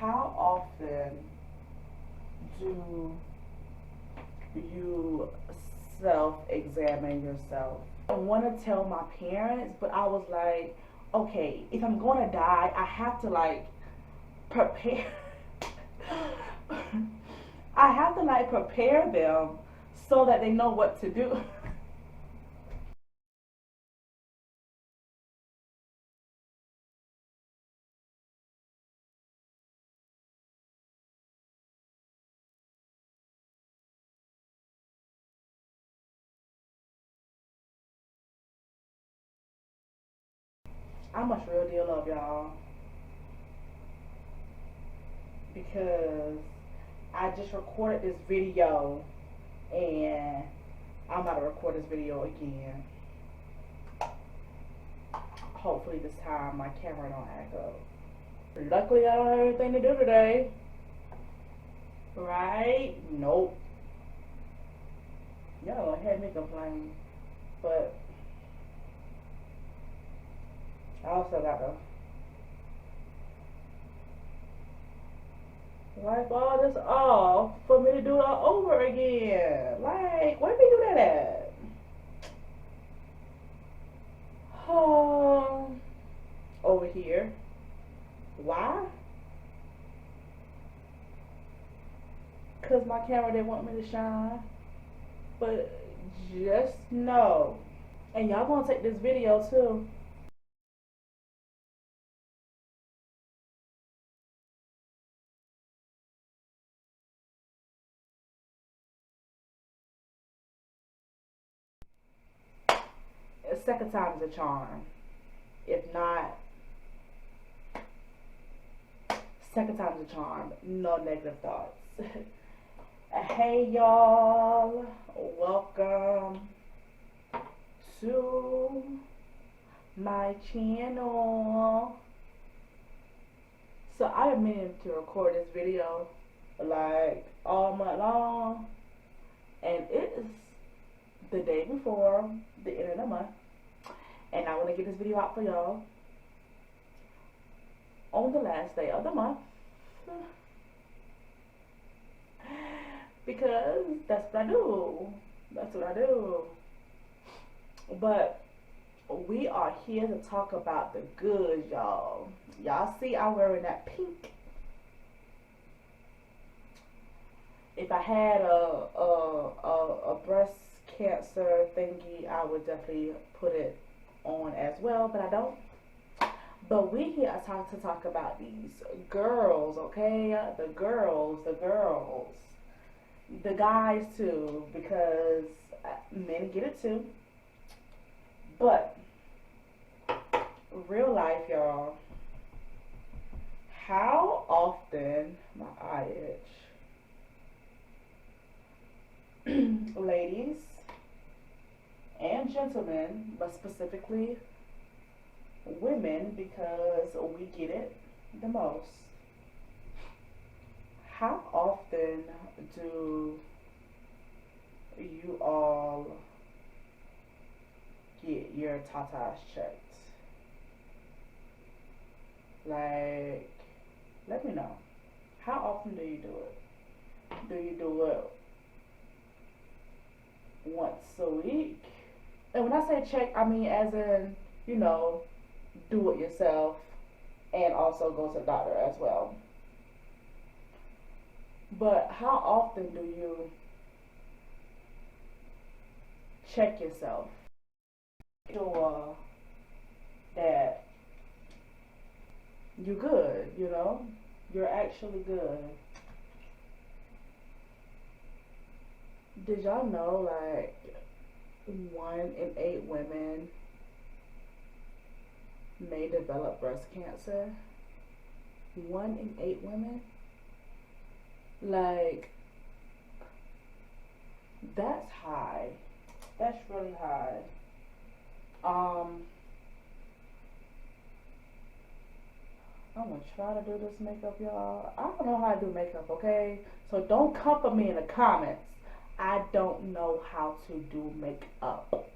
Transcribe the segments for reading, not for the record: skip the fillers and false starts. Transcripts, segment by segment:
How often do you self-examine yourself? I want to tell my parents, but I was like, okay, if I'm going to die, I have to like prepare. I have to like prepare them so that they know what to do. I much real deal love y'all because I just recorded this video and I'm about to record this video again. Hopefully this time my camera don't act up. Luckily I don't have anything to do today. Right? Nope. Y'all had me complain. But I also got to wipe all this off for me to do it all over again. Like, where did we do that at? Over here. Why? Because my camera didn't want me to shine. But just know, and y'all gonna take this video too. Second time is a charm. If not, second time is a charm. No negative thoughts. Hey y'all, welcome to my channel. So I am meaning to record this video like all month long, and it is the day before the end of the month, and I want to get this video out for y'all on the last day of the month because that's what I do. That's what I do. But we are here to talk about the good, y'all. Y'all see I'm wearing that pink. If I had a breast cancer thingy, I would definitely put it on as well, but I don't. But we here to talk about these girls, okay? The girls, the guys too, because men get it too. But real life, y'all. How often, my eye itch, ladies and gentlemen, but specifically women, because we get it the most. How often do you all get your tatas checked? Like, let me know. How often do you do it? Do you do it once a week? And when I say check, I mean as in, you know, do it yourself and also go to the doctor as well. But how often do you check yourself? Sure that you're good, you know? You're actually good. Did y'all know like 1 in 8 women may develop breast cancer? 1 in 8 women? Like, that's high. That's really high. I'm gonna try to do this makeup, y'all. I don't know how to do makeup, okay? So don't come for me in the comments. I don't know how to do makeup.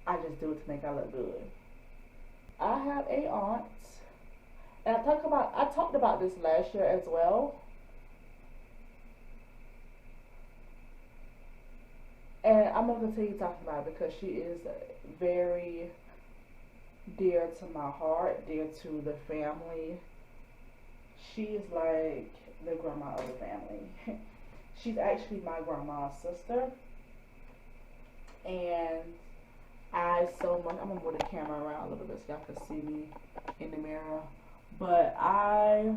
I just do it to make I look good. I have a aunt And I talked about this last year as well. And I'm gonna continue talking about it because she is very dear to my heart, dear to the family. She's like the grandma of the family. She's actually my grandma's sister. And I so much, I'm gonna move the camera around a little bit so y'all can see me in the mirror. But I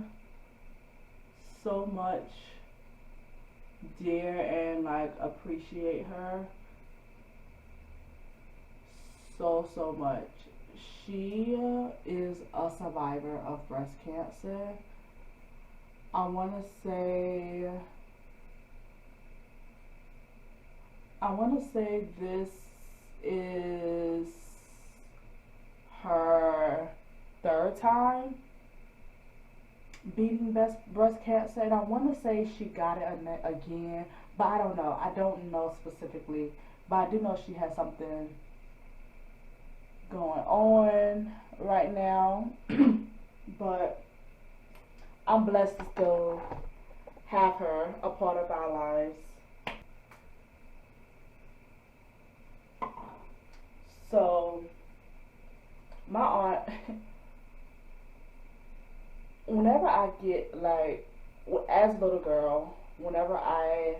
so much dear and like appreciate her so much. She is a survivor of breast cancer. I want to say this is her third time beating breast cancer, and I want to say she got it again, but I don't know. I don't know specifically, but I do know she has something going on right now. But I'm blessed to still have her a part of our lives. So my aunt, whenever I get like, as a little girl, whenever I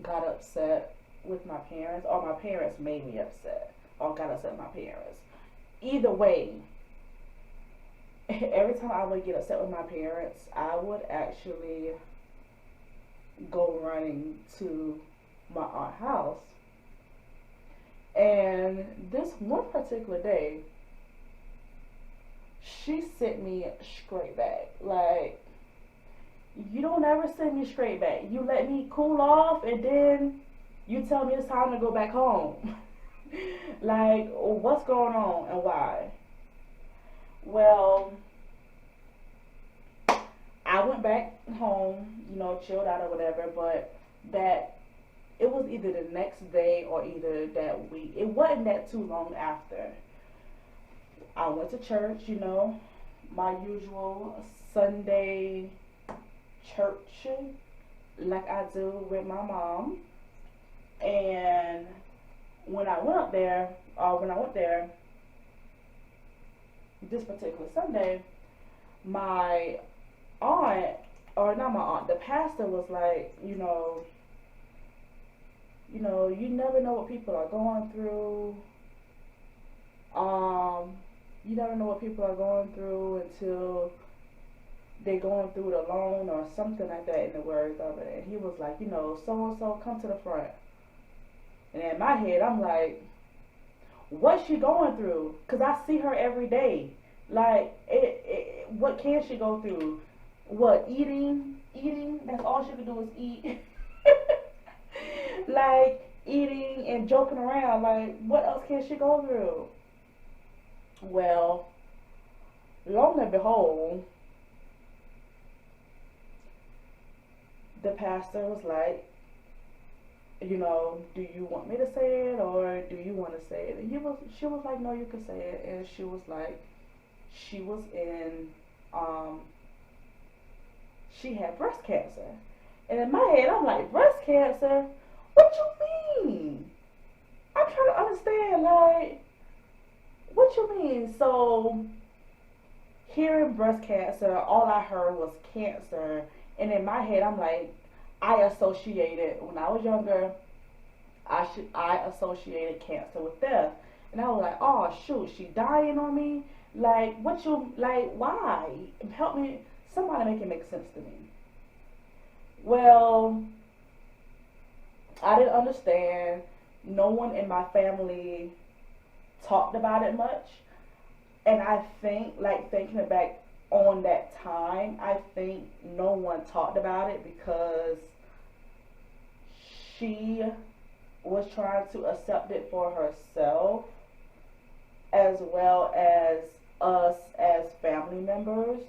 got upset with my parents, or my parents made me upset, or got upset with my parents, either way, every time I would get upset with my parents, I would actually go running to my aunt's house. And this one particular day, she sent me straight back. Like, you don't ever send me straight back. You let me cool off and then you tell me it's time to go back home. Like, what's going on and why? Well, I went back home, you know, chilled out or whatever, but it was either the next day or either that week. It wasn't that too long after. I went to church, you know, my usual Sunday church, like I do with my mom. And when I went there, this particular Sunday, my aunt, or not my aunt, the pastor was like, you never know what people are going through. You never know what people are going through until they're going through it alone, or something like that in the words of it. And he was like, so and so, come to the front. And in my head, I'm like, what's she going through? Because I see her every day. Like, what can she go through? What, eating? That's all she can do is eat. Like, eating and joking around. Like, what else can she go through? Well, lo and behold, the pastor was like, do you want me to say it, or do you want to say it? And she was like, no, you can say it. And she was like, she was in, she had breast cancer. And in my head, I'm like, breast cancer? What you mean? I'm trying to understand, like, what you mean? So, hearing breast cancer, all I heard was cancer. And in my head, I'm like, I associated, when I was younger, I associated cancer with death. And I was like, oh, shoot, she dying on me? Like, why? Help me, somebody make it make sense to me. Well, I didn't understand. No one in my family talked about it much. And I think, like, thinking back on that time, I think no one talked about it because she was trying to accept it for herself, as well as us as family members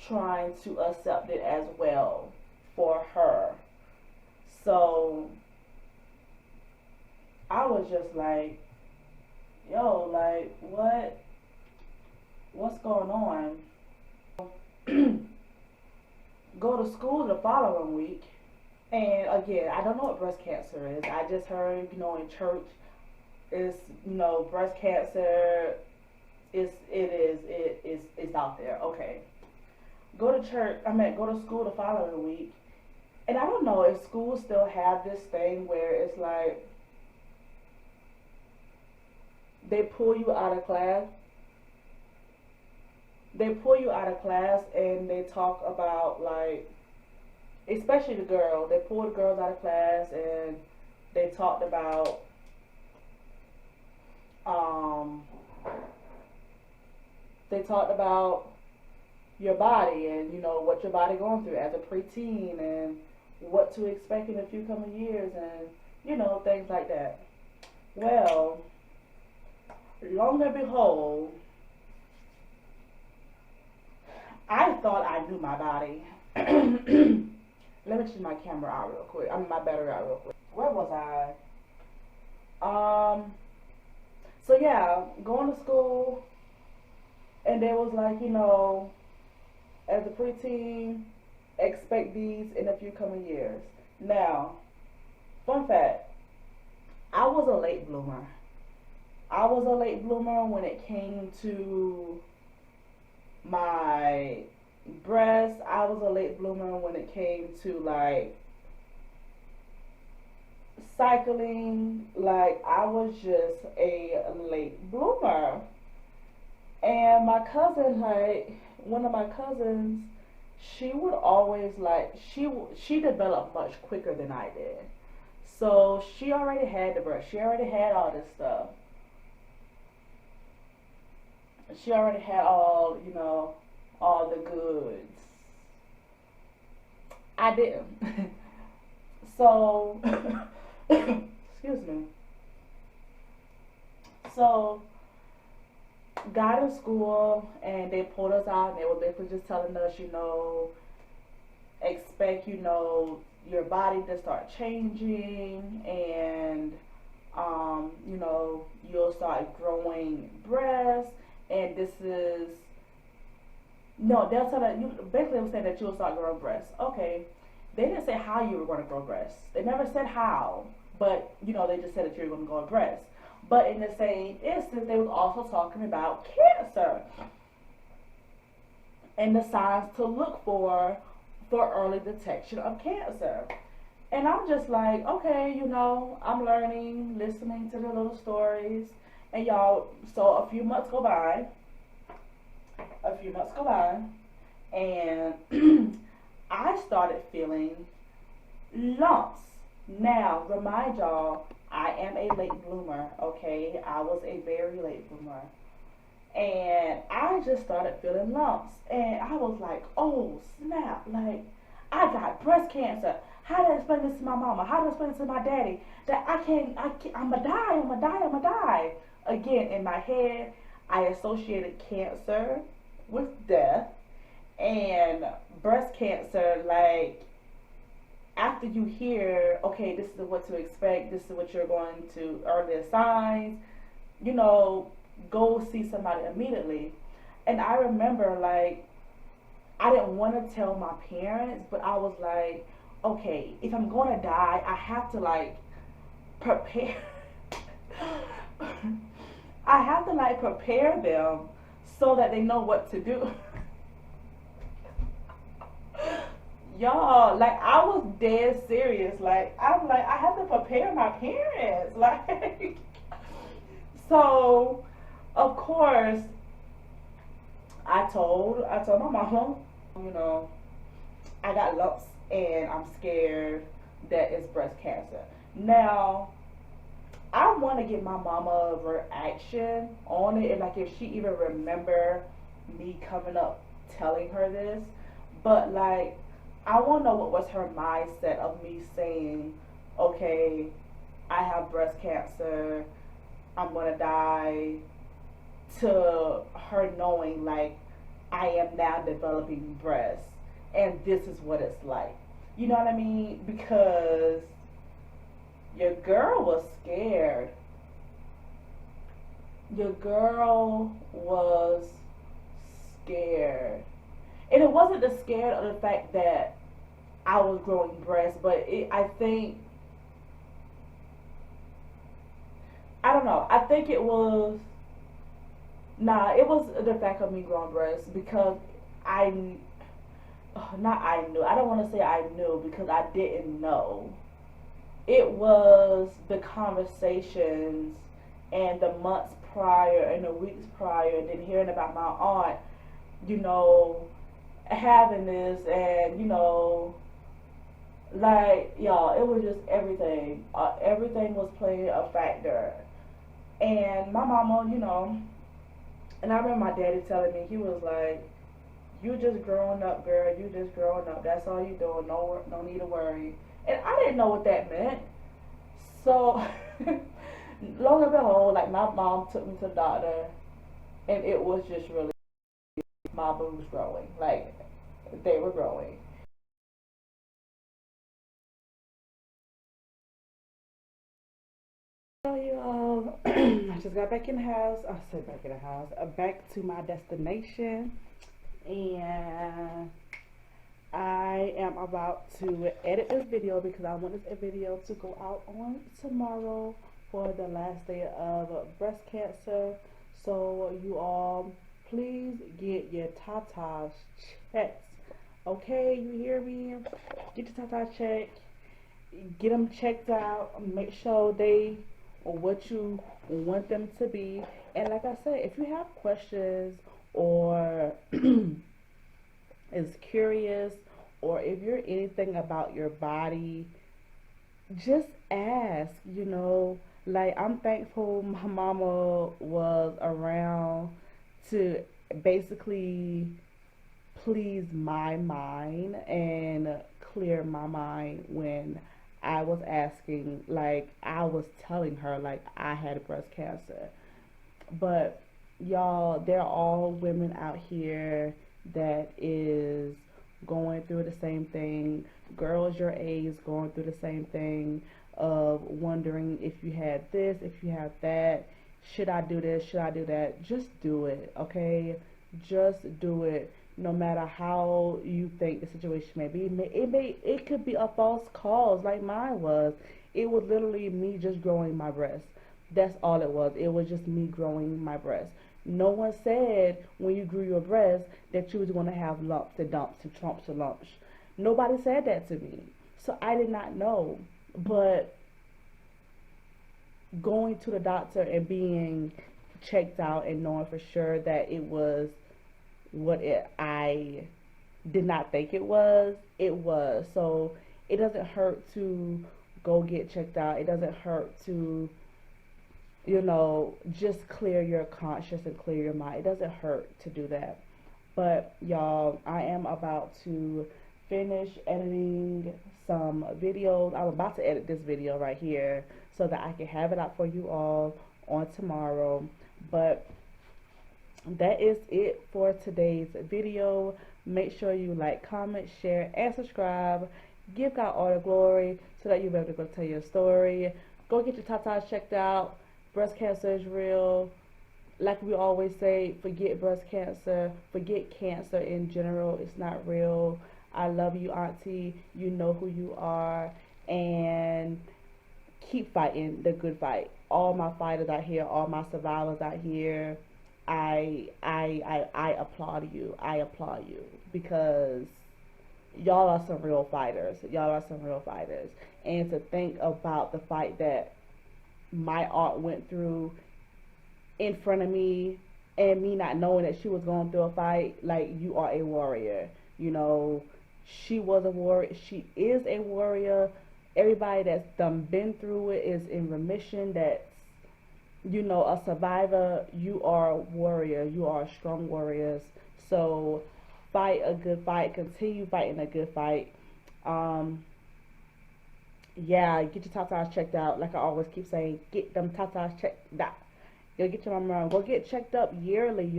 trying to accept it as well for her. So I was just like, yo, like, what? what's going on? Go to school the following week. And again, I don't know what breast cancer is. I just heard, in church, it's, breast cancer it's out there. Okay. Go to school the following week. And I don't know if schools still have this thing where it's like they pull you out of class. They pull you out of class and they talk about, like, especially the girls. They pulled the girls out of class and they talked about your body and what your body going through as a preteen and what to expect in a few coming years and things like that. Well, long and behold, I thought I knew my body. Let me change my camera out real quick. My battery out real quick. Where was I? So yeah, going to school, and they was like, as a preteen, expect these in a few coming years. Now, fun fact, I was a late bloomer. I was a late bloomer when it came to my breasts. I was a late bloomer when it came to, like, cycling. Like, I was just a late bloomer. And my cousin, like, one of my cousins, she would always, like, she developed much quicker than I did. So she already had the breast. She already had all this stuff. She already had all the goods. I didn't. So, excuse me. So, got in school and they pulled us out and they were basically just telling us, expect, your body to start changing and, you'll start growing breasts. And this is, no, they'll tell that, basically they were saying that you'll start growing breasts. Okay. They didn't say how you were going to grow breasts. They never said how, but, they just said that you were going to grow breasts. But in the same instance, they was also talking about cancer and the signs to look for early detection of cancer. And I'm just like, okay, I'm learning, listening to the little stories. And y'all, so a few months go by, and I started feeling lumps. Now, remind y'all, I am a late bloomer, okay? I was a very late bloomer. And I just started feeling lumps. And I was like, oh, snap. Like, I got breast cancer. How do I explain this to my mama? How do I explain this to my daddy? That I'm going to die. Again, in my head, I associated cancer with death. And breast cancer, like, after you hear, okay, this is what to expect, this is what you're going to, early signs, go see somebody immediately. And I remember, like, I didn't want to tell my parents, but I was like, okay, if I'm going to die, I have to, like, prepare. I have to, like, prepare them so that they know what to do. Y'all, like, I was dead serious. Like, I'm like, I have to prepare my parents. Like, so, of course, I told my mama, I got lumps and I'm scared that it's breast cancer. Now, I want to get my mama a reaction on it, and like if she even remember me coming up telling her this. But like, I want to know what was her mindset of me saying, okay, I have breast cancer, I'm going to die, to her knowing like I am now developing breasts and this is what it's like. You know what I mean? Because your girl was scared. Your girl was scared. And it wasn't the scared of the fact that I was growing breasts, but I think, I don't know. I think it was, nah, it was the fact of me growing breasts because I, not I knew. I don't want to say I knew because I didn't know. It was the conversations and the months prior and the weeks prior, and then hearing about my aunt, you know, having this, and like, y'all, it was just everything. Everything was playing a factor. And my mama, and I remember my daddy telling me, he was like, "You just growing up, girl. You just growing up. That's all you doing. No need to worry." And I didn't know what that meant. So, long and behold, like, my mom took me to the doctor, and it was just really my boobs growing. Like, they were growing. So you all, I just got back in the house. I said back in the house. Back to my destination, and I am about to edit this video because I want this video to go out on tomorrow for the last day of breast cancer. So you all, please get your tatas checked. Okay, you hear me? Get your tatas checked. Get them checked out. Make sure they are what you want them to be. And like I said, if you have questions or is curious, or if you're anything about your body, just ask. Like, I'm thankful my mama was around to basically please my mind and clear my mind when I was asking, like, I was telling her, like, I had breast cancer. But y'all, there are all women out here that is going through the same thing. Girls your age going through the same thing of wondering if you had this, if you have that. Should I do this? Should I do that? Just do it, okay? Just do it. No matter how you think the situation may be, it could be a false cause like mine was. It was literally me just growing my breast. That's all it was. It was just me growing my breast. No one said when you grew your breast that you was going to have lumps and dumps and trumps and lumps. Nobody said that to me. So I did not know. But going to the doctor and being checked out and knowing for sure that it was what I did not think it was, it was. So it doesn't hurt to go get checked out. It doesn't hurt to, just clear your conscience and clear your mind. It doesn't hurt to do that. But y'all, I am about to finish editing some videos. I'm about to edit this video right here so that I can have it out for you all on tomorrow. But that is it for today's video. Make sure you like, comment, share, and subscribe. Give God all the glory so that you'll be able to go tell your story. Go get your tatas checked out. Breast cancer is real. Like we always say, forget breast cancer. Forget cancer in general. It's not real. I love you, auntie. You know who you are. And keep fighting the good fight. All my fighters out here, all my survivors out here, I applaud you. I applaud you because y'all are some real fighters. Y'all are some real fighters. And to think about the fight that my aunt went through in front of me and me not knowing that she was going through a fight, like, you are a warrior. She was a warrior. She is a warrior. Everybody that's been through it is in remission. That's, a survivor. You are a warrior. You are strong warriors. So fight a good fight. Continue fighting a good fight. Yeah, get your tatas checked out. Like I always keep saying, get them tatas checked out. Go get your mama around. Go get checked up yearly,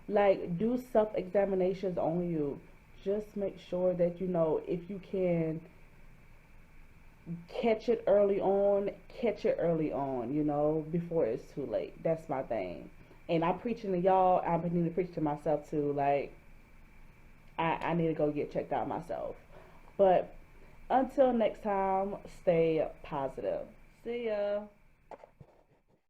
Like, do self-examinations on you. Just make sure that, if you can catch it early on, before it's too late. That's my thing. And I'm preaching to y'all. I need to preach to myself too. Like, I need to go get checked out myself. But until next time, stay positive. See ya.